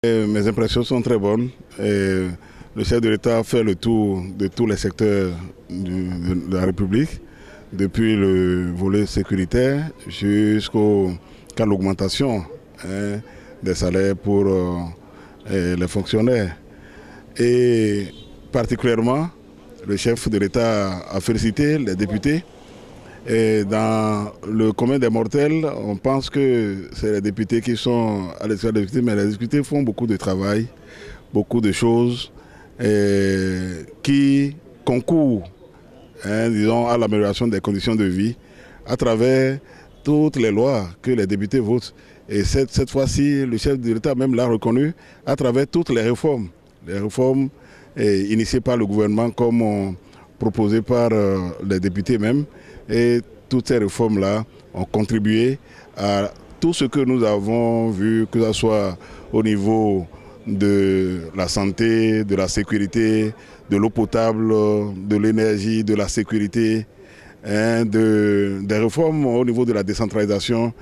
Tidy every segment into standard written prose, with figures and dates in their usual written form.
Mes impressions sont très bonnes. Le chef de l'État a fait le tour de tous les secteurs de la République, depuis le volet sécuritaire jusqu'à l'augmentation des salaires pour les fonctionnaires. Et particulièrement, le chef de l'État a félicité les députés. Et dans le commun des mortels, on pense que c'est les députés qui sont à l'extérieur des députés, mais les députés font beaucoup de travail, beaucoup de choses qui concourent, disons, à l'amélioration des conditions de vie à travers toutes les lois que les députés votent. Et cette fois-ci, le chef de l'État même l'a reconnu à travers toutes les réformes initiées par le gouvernement comme proposées par les députés même. Et toutes ces réformes-là ont contribué à tout ce que nous avons vu, que ce soit au niveau de la santé, de la sécurité, de l'eau potable, de l'énergie, de la sécurité, des réformes au niveau de la décentralisation.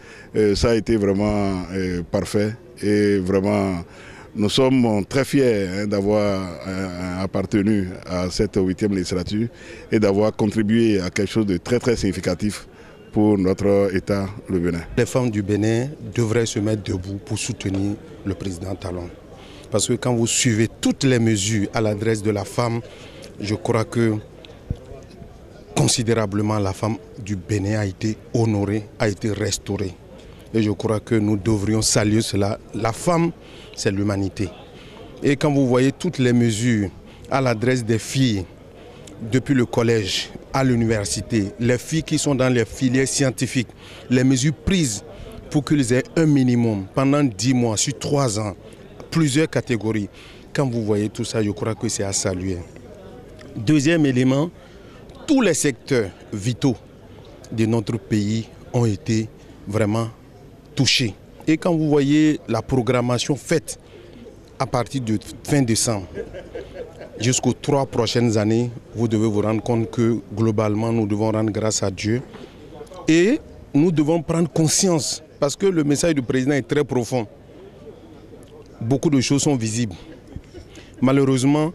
Ça a été vraiment parfait et vraiment nous sommes très fiers d'avoir appartenu à cette 8e législature et d'avoir contribué à quelque chose de très très significatif pour notre État, le Bénin. Les femmes du Bénin devraient se mettre debout pour soutenir le président Talon. Parce que quand vous suivez toutes les mesures à l'adresse de la femme, je crois que considérablement la femme du Bénin a été honorée, a été restaurée. Et je crois que nous devrions saluer cela. La femme, c'est l'humanité. Et quand vous voyez toutes les mesures à l'adresse des filles, depuis le collège à l'université, les filles qui sont dans les filières scientifiques, les mesures prises pour qu'ils aient un minimum pendant 10 mois, sur 3 ans, plusieurs catégories. Quand vous voyez tout ça, je crois que c'est à saluer. Deuxième élément, tous les secteurs vitaux de notre pays ont été vraiment touchés. Et quand vous voyez la programmation faite à partir de fin décembre jusqu'aux 3 prochaines années, vous devez vous rendre compte que globalement nous devons rendre grâce à Dieu et nous devons prendre conscience parce que le message du président est très profond. Beaucoup de choses sont visibles. Malheureusement,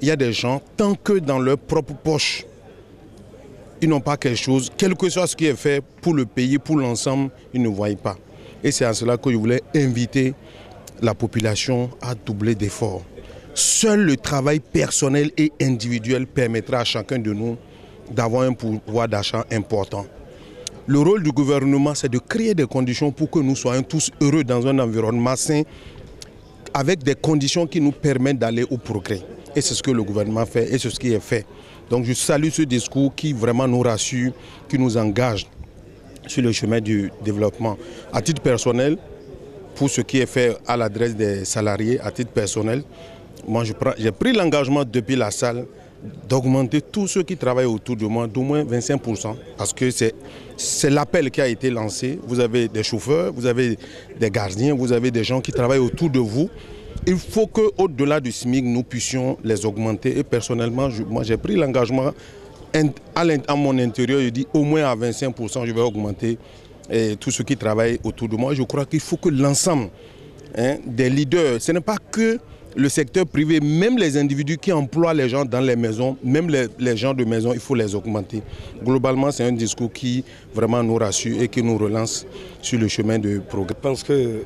il y a des gens, tant que dans leur propre poche, ils n'ont pas quelque chose, quel que soit ce qui est fait pour le pays, pour l'ensemble, ils ne voient pas. Et c'est à cela que je voulais inviter la population à doubler d'efforts. Seul le travail personnel et individuel permettra à chacun de nous d'avoir un pouvoir d'achat important. Le rôle du gouvernement, c'est de créer des conditions pour que nous soyons tous heureux dans un environnement sain, avec des conditions qui nous permettent d'aller au progrès. Et c'est ce que le gouvernement fait et c'est ce qui est fait. Donc je salue ce discours qui vraiment nous rassure, qui nous engage sur le chemin du développement. À titre personnel, pour ce qui est fait à l'adresse des salariés, à titre personnel, moi j'ai pris l'engagement depuis la salle d'augmenter tous ceux qui travaillent autour de moi d'au moins 25%. Parce que c'est l'appel qui a été lancé. Vous avez des chauffeurs, vous avez des gardiens, vous avez des gens qui travaillent autour de vous. Il faut qu'au-delà du SMIC, nous puissions les augmenter. Et personnellement, moi j'ai pris l'engagement à mon intérieur, je dis au moins à 25%, je vais augmenter tous ceux qui travaillent autour de moi. Je crois qu'il faut que l'ensemble des leaders, ce n'est pas que le secteur privé, même les individus qui emploient les gens dans les maisons, même les gens de maison, il faut les augmenter. Globalement, c'est un discours qui vraiment nous rassure et qui nous relance sur le chemin de progrès. Je pense que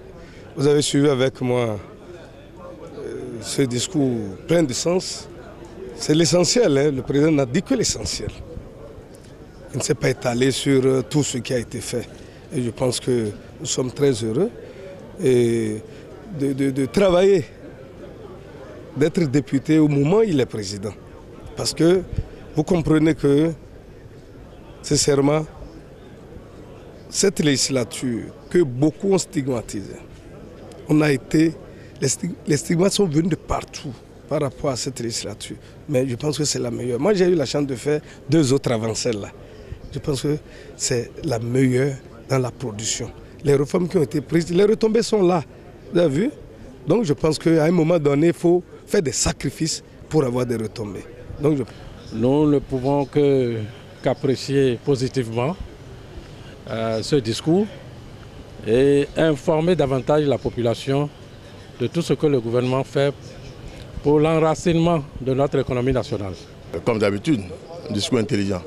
vous avez suivi avec moi ce discours plein de sens. C'est l'essentiel, le président n'a dit que l'essentiel. Il ne s'est pas étalé sur tout ce qui a été fait. Et je pense que nous sommes très heureux et de travailler, d'être député au moment où il est président. Parce que vous comprenez que, sincèrement, cette législature que beaucoup ont stigmatisée, les stigmates sont venus de partout par rapport à cette législature. Mais je pense que c'est la meilleure. Moi, j'ai eu la chance de faire 2 autres avant celle-là. Je pense que c'est la meilleure dans la production. Les réformes qui ont été prises, les retombées sont là. Vous avez vu? Donc je pense qu'à un moment donné, il faut faire des sacrifices pour avoir des retombées. Donc, Nous ne pouvons qu'apprécier positivement ce discours et informer davantage la population de tout ce que le gouvernement fait pour l'enracinement de notre économie nationale. Comme d'habitude, un discours intelligent,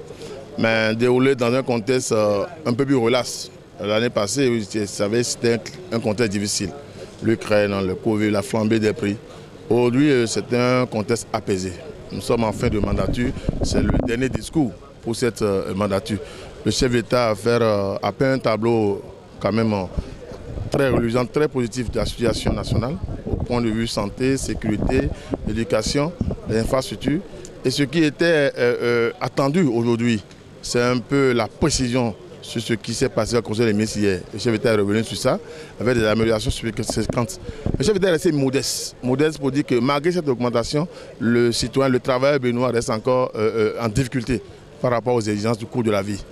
mais déroulé dans un contexte un peu plus relax. L'année passée, vous savez, c'était un contexte difficile. L'Ukraine, le Covid, la flambée des prix. Aujourd'hui, c'est un contexte apaisé. Nous sommes en fin de mandature. C'est le dernier discours pour cette mandature. Le chef d'État a peint un tableau quand même très reluisant, très positif de la situation nationale, au point de vue santé, sécurité, éducation, les infrastructures. Et ce qui était attendu aujourd'hui, c'est un peu la précision sur ce qui s'est passé au Conseil des ministres hier. Le chef d'État est revenu sur ça, avec des améliorations subséquentes. Le chef d'État est resté modeste. Modeste pour dire que malgré cette augmentation, le citoyen, le travailleur béninois reste encore en difficulté par rapport aux exigences du coût de la vie.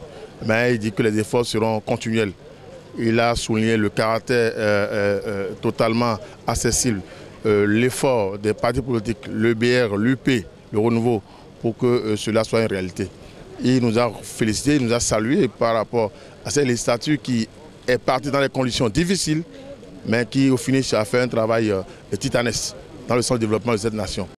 Mais il dit que les efforts seront continuels. Il a souligné le caractère totalement accessible, l'effort des partis politiques, l'EBR, l'UP, le renouveau, pour que cela soit une réalité. Il nous a félicité, il nous a salué par rapport à cette législature qui est partie dans des conditions difficiles, mais qui au finish a fait un travail titanesque dans le sens du développement de cette nation.